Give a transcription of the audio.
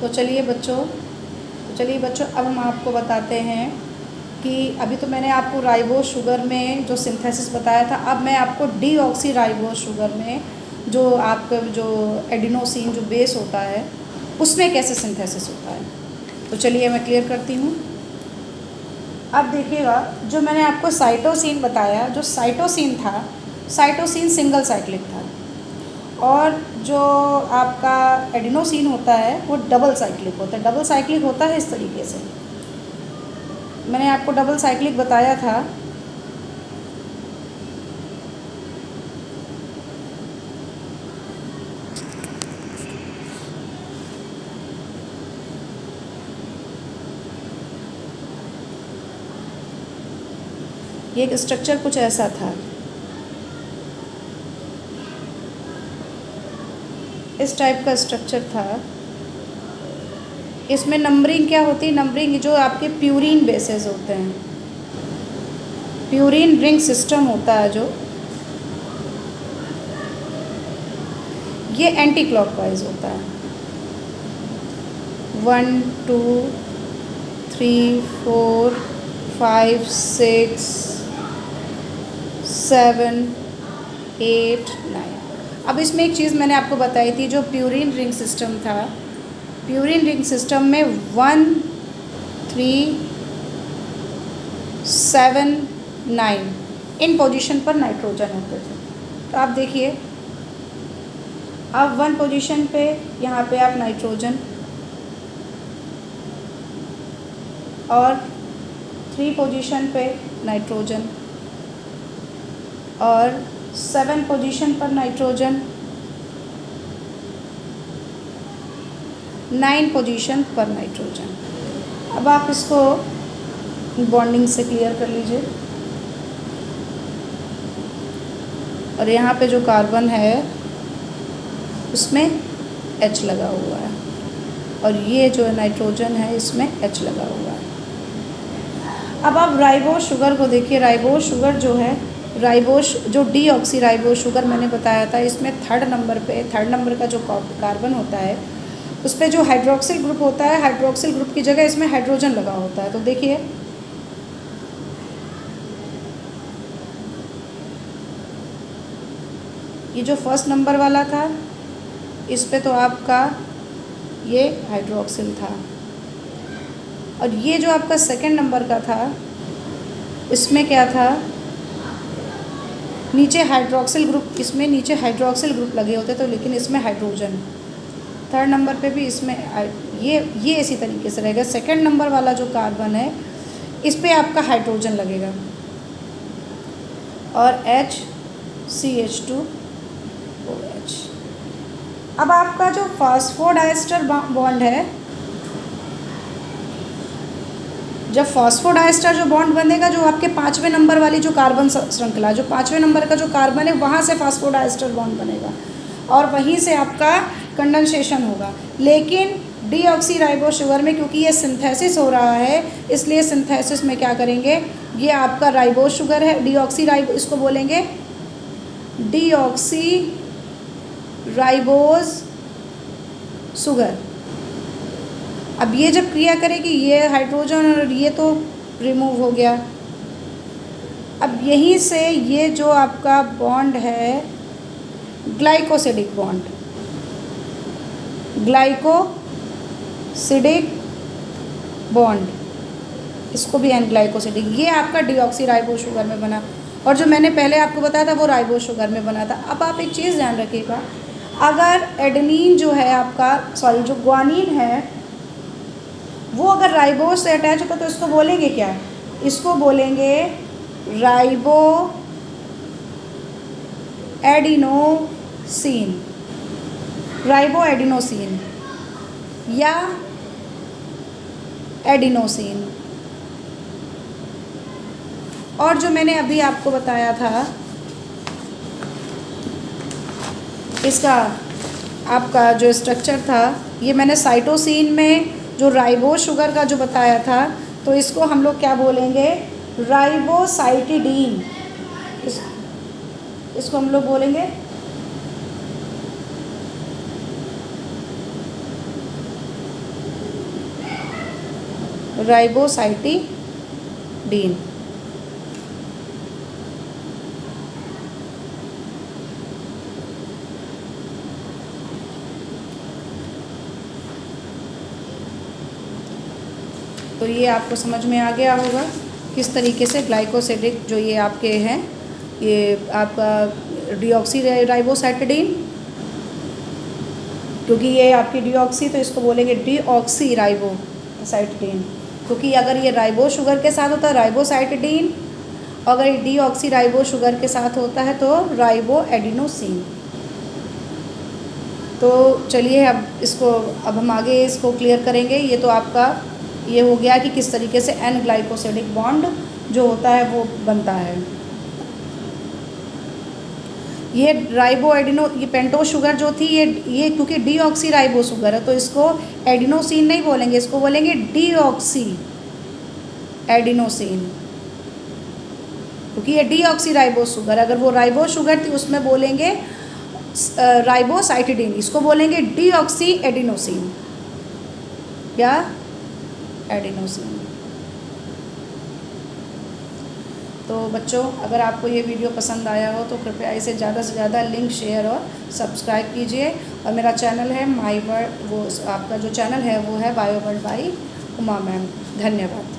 तो चलिए बच्चों अब हम आपको बताते हैं कि अभी तो मैंने आपको राइबोज शुगर में जो सिंथेसिस बताया था, अब मैं आपको डीऑक्सी राइबोज शुगर में जो आपका जो एडिनोसिन जो बेस होता है उसमें कैसे सिंथेसिस होता है। तो चलिए मैं क्लियर करती हूँ। अब देखिएगा, जो मैंने आपको साइटोसिन बताया, जो साइटोसिन था, साइटोसिन सिंगल साइक्लिक था, और जो आपका एडिनोसिन होता है वो डबल साइक्लिक होता है। डबल साइक्लिक होता है इस तरीके से, मैंने आपको डबल साइक्लिक बताया था। ये स्ट्रक्चर कुछ ऐसा था, इस टाइप का स्ट्रक्चर था। इसमें नंबरिंग क्या होती है, नंबरिंग जो आपके प्यूरिन बेसेस होते हैं, प्यूरिन रिंग सिस्टम होता है जो, ये एंटी क्लॉकवाइज होता है। 1 2 3 4 5 6 7 8 9। अब इसमें एक चीज़ मैंने आपको बताई थी, जो प्यूरिन रिंग सिस्टम था, प्यूरिन रिंग सिस्टम में 1 3 7 9 इन पोजीशन पर नाइट्रोजन होते थे। तो आप देखिए, अब 1 पोजीशन पे यहाँ पे आप नाइट्रोजन, और 3 पोजीशन पे नाइट्रोजन, और 7 पोजीशन पर नाइट्रोजन, 9 पोजीशन पर नाइट्रोजन। अब आप इसको बॉन्डिंग से क्लियर कर लीजिए। और यहाँ पे जो कार्बन है उसमें H लगा हुआ है, और ये जो नाइट्रोजन है इसमें H लगा हुआ है। अब आप राइबोज शुगर को देखिए। राइबोज शुगर जो है, राइबोज जो डीऑक्सी राइबोज शुगर मैंने बताया था, इसमें थर्ड नंबर का जो कार्बन होता है उस पर जो हाइड्रोक्सिल ग्रुप होता है, हाइड्रोक्सिल ग्रुप की जगह इसमें हाइड्रोजन लगा होता है। तो देखिए, ये जो फर्स्ट नंबर वाला था इस पे तो आपका ये हाइड्रोक्सिल था, और ये जो आपका सेकंड नंबर का था इसमें क्या था, नीचे हाइड्रोक्सिल ग्रुप, इसमें नीचे हाइड्रोक्सिल ग्रुप लगे होते तो, लेकिन इसमें हाइड्रोजन। थर्ड नंबर पे भी इसमें ये इसी तरीके से रहेगा। सेकंड नंबर वाला जो कार्बन है इस पे आपका हाइड्रोजन लगेगा, और HCH2OH। अब आपका जो फास्फोडाइस्टर बॉन्ड है, जब फास्फोडाइस्टर जो बॉन्ड बनेगा, जो आपके 5वें नंबर वाली जो कार्बन श्रृंखला, जो 5वें नंबर का जो कार्बन है वहाँ से फास्फोडाइस्टर बॉन्ड बनेगा, और वहीं से आपका कंडेंसेशन होगा। लेकिन डीऑक्सी राइबोज शुगर में क्योंकि ये सिंथेसिस हो रहा है, इसलिए सिंथेसिस में क्या करेंगे, ये आपका राइबोज शुगर है, डीऑक्सी राइबो, इसको बोलेंगे डीऑक्सी राइबोज शुगर। अब ये जब क्रिया करेगी, ये हाइड्रोजन और ये तो रिमूव हो गया। अब यहीं से ये जो आपका बॉन्ड है ग्लाइकोसिडिक बॉन्ड, ग्लाइकोसिडिक बॉन्ड, इसको भी एन ग्लाइकोसिडिक, ये आपका डीऑक्सी राइबोज शुगर में बना, और जो मैंने पहले आपको बताया था वो राइबोज शुगर में बना था। अब आप एक चीज़ ध्यान रखिएगा, अगर एडेनिन जो है आपका, जो ग्वानिन है वो अगर राइबोज से अटैच होता तो इसको बोलेंगे क्या, इसको बोलेंगे राइबो एडिनोसिन, राइबो एडिनोसिन या एडिनोसिन। और जो मैंने अभी आपको बताया था, इसका आपका जो स्ट्रक्चर था, ये मैंने साइटोसिन में जो राइबोज शुगर का जो बताया था, तो इसको हम लोग क्या बोलेंगे, राइबोसाइटिडीन। इसको हम लोग बोलेंगे राइबोसाइटिडीन। तो ये आपको समझ में आ गया होगा किस तरीके से ग्लाइकोसिडिक जो ये आपके हैं, ये आपका डीऑक्सी राइबोसाइटिडीन, क्योंकि ये आपकी डीऑक्सी तो इसको बोलेंगे डीऑक्सी राइबोसाइटिडीन, क्योंकि अगर ये राइबो शुगर के साथ होता है राइबोसाइटिडीन, अगर ये डीऑक्सी राइबो शुगर के साथ होता है तो राइबो एडिनोसिन। तो चलिए अब हम आगे इसको क्लियर करेंगे। ये तो आपका ये हो गया कि किस तरीके से एन ग्लाइकोसिडिक बॉन्ड जो होता है वो बनता है। ये राइबो एडिनो ये पेंटोस शुगर जो थी ये क्योंकि डीऑक्सी राइबो शुगर है तो इसको एडिनोसिन नहीं बोलेंगे, इसको बोलेंगे डीऑक्सी एडिनोसिन, क्योंकि ये डीऑक्सी राइबो शुगर, अगर वो राइबो शुगर थी उसमें बोलेंगे राइबोसाइटिडीन, इसको बोलेंगे डीऑक्सी एडिनोसिन या एडिनोसिन। तो बच्चों, अगर आपको ये वीडियो पसंद आया हो तो कृपया इसे ज़्यादा से ज़्यादा लिंक, शेयर और सब्सक्राइब कीजिए। और मेरा चैनल है माई वर्ल्ड, वो आपका जो चैनल है वो है bio world by Uma ma'am. धन्यवाद।